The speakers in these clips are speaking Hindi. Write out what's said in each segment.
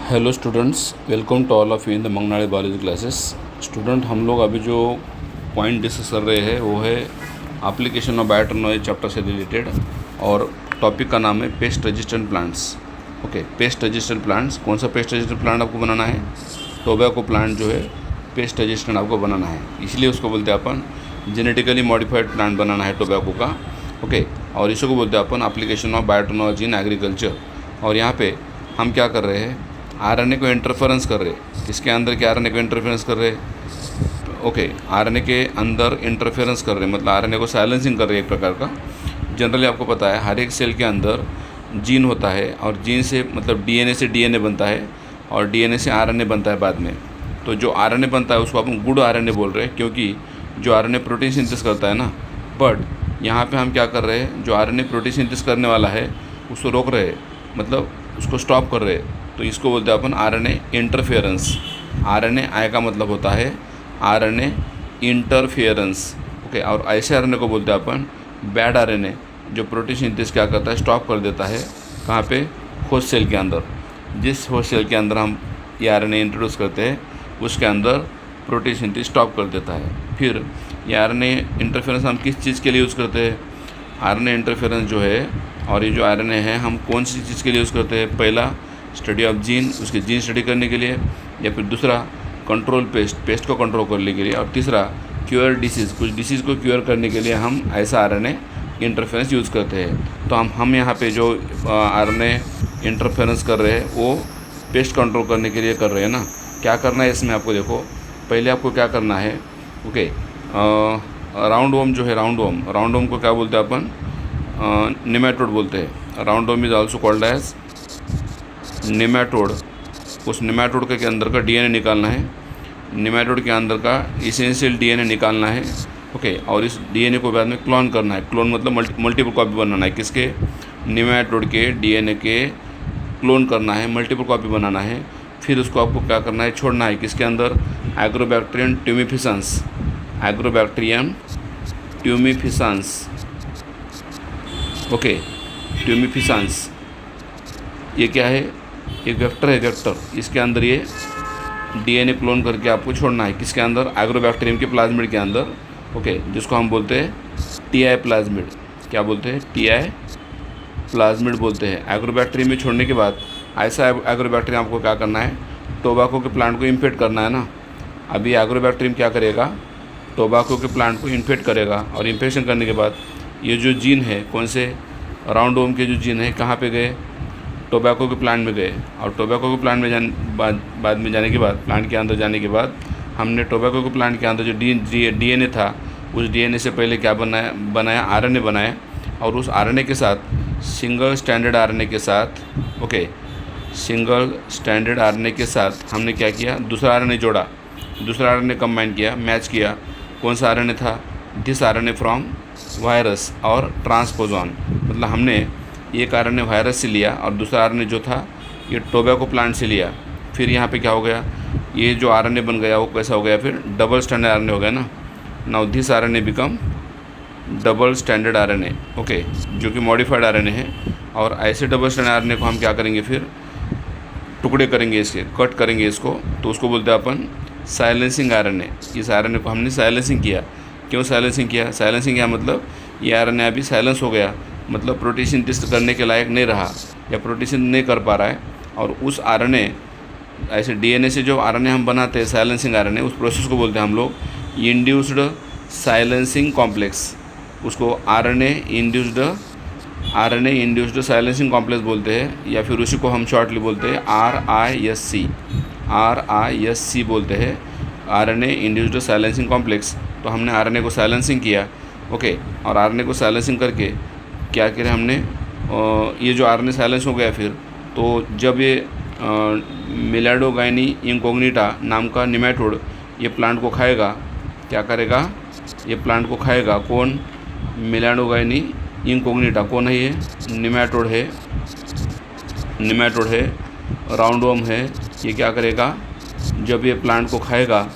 Hello students, welcome to all of you in the मंगनाड़े बायोलॉजी क्लासेस। स्टूडेंट, हम लोग अभी जो पॉइंट डिस्कस कर रहे हैं वो है एप्लीकेशन ऑफ बायोटेक्नोलॉजी चैप्टर से रिलेटेड, और टॉपिक का नाम है pest resistant plants. Okay, pest resistant plants. कौन सा पेस्ट रेजिस्टेंट प्लांट आपको बनाना है? टोबैको प्लांट जो है पेस्ट रेजिस्टेंट आपको बनाना है, इसलिए उसको बोलते हैं अपन जेनेटिकली मॉडिफाइड प्लांट बनाना है टोबैको का। ओके, और इसी को बोलते हैं अपन application of biotechnology in agriculture. और यहाँ पे हम क्या कर रहे हैं? आरएनए को इंटरफेरेंस कर रहे हैं। इसके अंदर क्या आरएनए को इंटरफेरेंस कर रहे हैं? ओके, आरएनए के अंदर इंटरफेरेंस कर रहे हैं, मतलब आरएनए को साइलेंसिंग कर रहे हैं एक प्रकार का। जनरली आपको पता है हर एक सेल के अंदर जीन होता है, और जीन से मतलब डीएनए से डीएनए बनता है, और डीएनए से आरएनए बनता है बाद में। तो जो आरएनए बनता है उसको अपन गुड आरएनए बोल रहे हैं, क्योंकि जो आरएनए प्रोटीन सिंथेसिस करता है ना। बट यहाँ पे हम क्या कर रहे हैं? जो आरएनए प्रोटीन सिंथेसिस करने वाला है उसको रोक रहे हैं, मतलब उसको स्टॉप कर रहे हैं। तो इसको बोलते हैं अपन आरएनए इंटरफेरेंस। आरएनए आई का मतलब होता है आरएनए इंटरफेरेंस। ओके, और ऐसे आरएनए को बोलते हैं अपन बैड आरएनए, जो प्रोटीन सिंथेसिस क्या करता है? स्टॉप कर देता है। कहाँ पे? होस्ट सेल के अंदर। जिस होस्ट सेल के अंदर हम ये आरएनए इंट्रोड्यूस करते हैं उसके अंदर प्रोटीन सिंथेसिस स्टॉप कर देता है। फिर ये आरएनए इंटरफेरेंस हम किस चीज़ के लिए यूज़ करते हैं? आरएनए इंटरफेरेंस जो है और ये जो आरएनए है हम कौन सी चीज़ के लिए यूज़ करते हैं? पहला स्टडी ऑफ जीन, उसके जीन स्टडी करने के लिए, या फिर दूसरा कंट्रोल पेस्ट को कंट्रोल करने के लिए, और तीसरा क्योर डिसीज़, कुछ डिसीज़ को क्योर करने के लिए हम ऐसा आरएनए इंटरफेरेंस यूज़ करते हैं। तो हम यहाँ पे जो आरएनए इंटरफेरेंस कर रहे हैं वो पेस्ट कंट्रोल करने के लिए कर रहे हैं ना। क्या करना है इसमें आपको? देखो, पहले आपको क्या करना है? ओके, राउंड वॉर्म जो है, राउंड वॉर्म को क्या बोलते हैं अपन? निमेटोड बोलते हैं। Round worm is also called as nematode. उस निमेटोड के अंदर का डीएनए निकालना है, निमेटोड के अंदर का इसेंशियल डीएनए निकालना है। ओके, और इस डीएनए को बाद में क्लोन करना है। क्लोन मतलब मल्टीपल कॉपी बनाना है। किसके? निमेटोड के डीएनए के क्लोन करना है, मल्टीपल कॉपी बनाना है। फिर उसको आपको क्या करना है? छोड़ना है। किसके अंदर? एग्रोबैक्टीरियम ट्यूमिफिसेंस। एग्रोबैक्टीरियम ट्यूमिफिसेंस। ओके, ट्यूमिफिसेंस ये क्या है? एक वेक्टर है, वेक्टर। इसके अंदर ये डीएनए क्लोन करके आपको छोड़ना है। किसके अंदर? एग्रोबैक्टीरियम के प्लाज्मिड के अंदर। ओके, जिसको हम बोलते हैं टीआई प्लाज्मिड। क्या बोलते हैं? टीआई प्लाज्मिड बोलते हैं। एग्रोबैक्टीरियम में छोड़ने के बाद ऐसा एग्रोबैक्टीरियम आपको क्या करना है? टोबैको के प्लांट को इन्फेक्ट करना है ना। अभी एग्रोबैक्टीरियम क्या करेगा? टोबैको के प्लांट को इन्फेक्ट करेगा, और इन्फेक्शन करने के बाद ये जो जीन है, कौन से? राउंड वॉर्म के जो जीन है कहाँ पे गए? टोबैको के प्लांट में गए। और टोबैको के प्लांट में बाद में जाने के बाद, प्लांट के अंदर जाने के बाद, हमने टोबैको के प्लांट के अंदर जो डीएनए था, उस डीएनए से पहले क्या बनाया? आरएनए बनाया। और उस आरएनए के साथ सिंगल स्टैंडर्ड आरएनए के साथ, ओके, सिंगल स्टैंडर्ड आरएनए के साथ हमने क्या किया? दूसरा आरएनए जोड़ा, दूसरा आरएनए कंबाइन किया, मैच किया। कौन सा आरएनए था? दिस आरएनए फ्रॉम वायरस और ट्रांसपोजॉन। मतलब हमने एक आरएनए वायरस से लिया और दूसरा आरएनए जो था ये टोबैको प्लांट से लिया। फिर यहाँ पे क्या हो गया? ये जो आरएनए बन गया वो कैसा हो गया? फिर डबल स्टैंडर्ड आरएनए हो गया ना। Now this RNA become double standard RNA. Okay, जो कि मॉडिफाइड आरएनए है। और ऐसे डबल स्टैंडर्ड आरएनए को हम क्या करेंगे? फिर टुकड़े करेंगे, इसके कट करेंगे इसको। तो उसको बोलते हैं अपन साइलेंसिंग आरएनए। इस आरएनए को हमने साइलेंसिंग किया। क्यों साइलेंसिंग किया? साइलेंसिंग क्या मतलब? ये आरएनए अभी साइलेंस हो गया, मतलब प्रोटीन सिंथेसिस करने के लायक नहीं रहा, या प्रोटीन सिंथेसिस नहीं कर पा रहा है। और उस आरएनए, ऐसे डीएनए से जो आरएनए हम बनाते हैं साइलेंसिंग आरएनए, उस प्रोसेस को बोलते हैं हम लोग इंड्यूस्ड साइलेंसिंग कॉम्प्लेक्स। उसको आरएनए इंड्यूस्ड साइलेंसिंग कॉम्प्लेक्स बोलते हैं, या फिर उसी को हम शॉर्टली बोलते हैं RISC बोलते हैं, आरएनए इंड्यूस्ड साइलेंसिंग कॉम्प्लेक्स। तो हमने आरएनए को साइलेंसिंग किया। ओके, और आरएनए को साइलेंसिंग करके क्या करें हमने? ये जो आरएनए साइलेंस हो गया, फिर तो जब ये मिलाडोगाइनी इंकोग्निटा नाम का निमेटोड ये प्लांट को खाएगा, क्या करेगा? ये प्लांट को खाएगा। कौन? मिलाडोगाइनी इंकोग्निटा। कौन है ये? निमेटोड है, राउंड वॉर्म है। ये क्या करेगा? जब ये प्लांट को खाएगा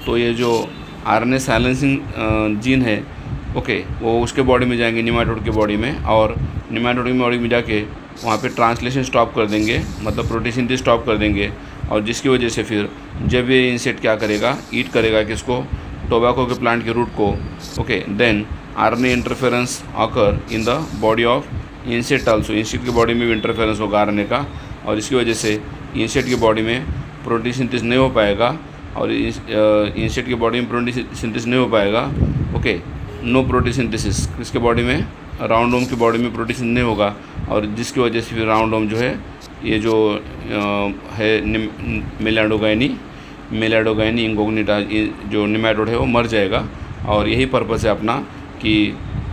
तो ये जो आरएनए साइलेंसिंग जीन है ओके, वो उसके बॉडी में जाएंगे निमाटोड के बॉडी में, और निमाटोड की बॉडी में जाके वहाँ पे ट्रांसलेशन स्टॉप कर देंगे, मतलब प्रोटीसिंथेसिस स्टॉप कर देंगे, और जिसकी वजह से फिर जब ये इंसेक्ट क्या करेगा, ईट करेगा किसको, टोबैको के प्लांट के रूट को। Okay, then RNA interference occur in the body of insect also, insect की बॉडी में भी इंटरफेरेंस होगा आरएनए का, और इसकी वजह से इंसेक्ट की बॉडी में प्रोटीसिंथेसिस नहीं हो पाएगा, और इंसेक्ट की बॉडी में प्रोटीसिंथेसिस नहीं हो पाएगा। ओके, नो प्रोटीसिंथेसिस किसके बॉडी में, राउंडोम की बॉडी में प्रोटीसिंथेसिस नहीं होगा, और जिसकी वजह से फिर राउंडोम जो है ये जो है मेलाडोगाइनी इंकोग्निटा जो निमैटोड है वो मर जाएगा। और यही पर्पस है अपना कि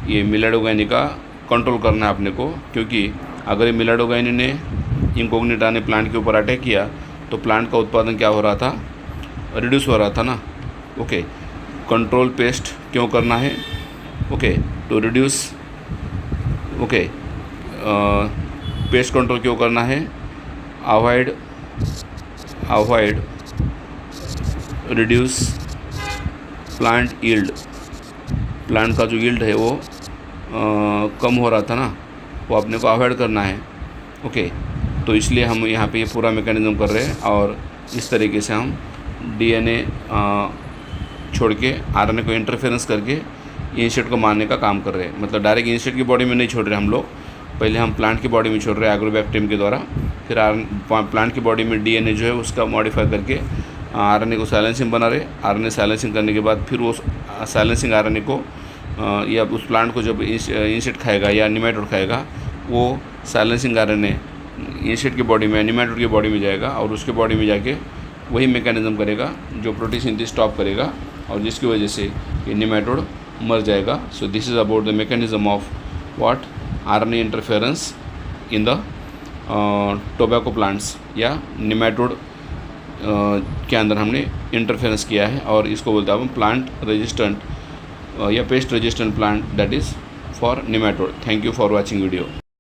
ये मेलाडोगाइनी का कंट्रोल करना है अपने को, क्योंकि अगर ये मेलाडोगाइनी ने इंकोग्निटा ने प्लांट के ऊपर अटैक किया तो प्लांट का उत्पादन क्या हो रहा था, रिड्यूस हो रहा था ना। ओके, कंट्रोल पेस्ट क्यों करना है, okay, to reduce, okay, pest control क्यों करना है, avoid reduce plant yield, plant का जो यील्ड है वो कम हो रहा था ना, वो अपने को अवॉइड करना है। ओके, तो इसलिए हम यहाँ पे ये पूरा मैकेनिज्म कर रहे हैं, और इस तरीके से हम डीएनए छोड़ के आरएनए को इंटरफेरेंस करके इंसेक्ट को मारने का काम कर रहे हैं। मतलब डायरेक्ट इंसेक्ट की बॉडी में नहीं छोड़ रहे हम लोग, पहले हम प्लांट की बॉडी में छोड़ रहे हैं एग्रोबैक्टीरियम के द्वारा, फिर प्लांट की बॉडी में डीएनए जो है उसका मॉडिफाई करके आरएनए को साइलेंसिंग बना रहे। आरएनए साइलेंसिंग करने के बाद फिर वो साइलेंसिंग आरएनए को या उस प्लांट को जब इंसेक्ट खाएगा या निमैटोड खाएगा, वो साइलेंसिंग आरएनए इंसेक्ट की बॉडी में, निमैटोड की बॉडी में जाएगा, और उसके बॉडी में जाके वही मैकेनिज्म करेगा जो प्रोटीसिंथेसिस स्टॉप करेगा, और जिसकी वजह से ये निमैटोड मर जाएगा। So this is about the mechanism of what, RNA interference in the tobacco plants या निमैटोड के अंदर हमने इंटरफेरेंस किया है, और इसको बोलते हैं प्लांट रेजिस्टेंट या pest resistant plant that is for nematode. Thank you for watching video.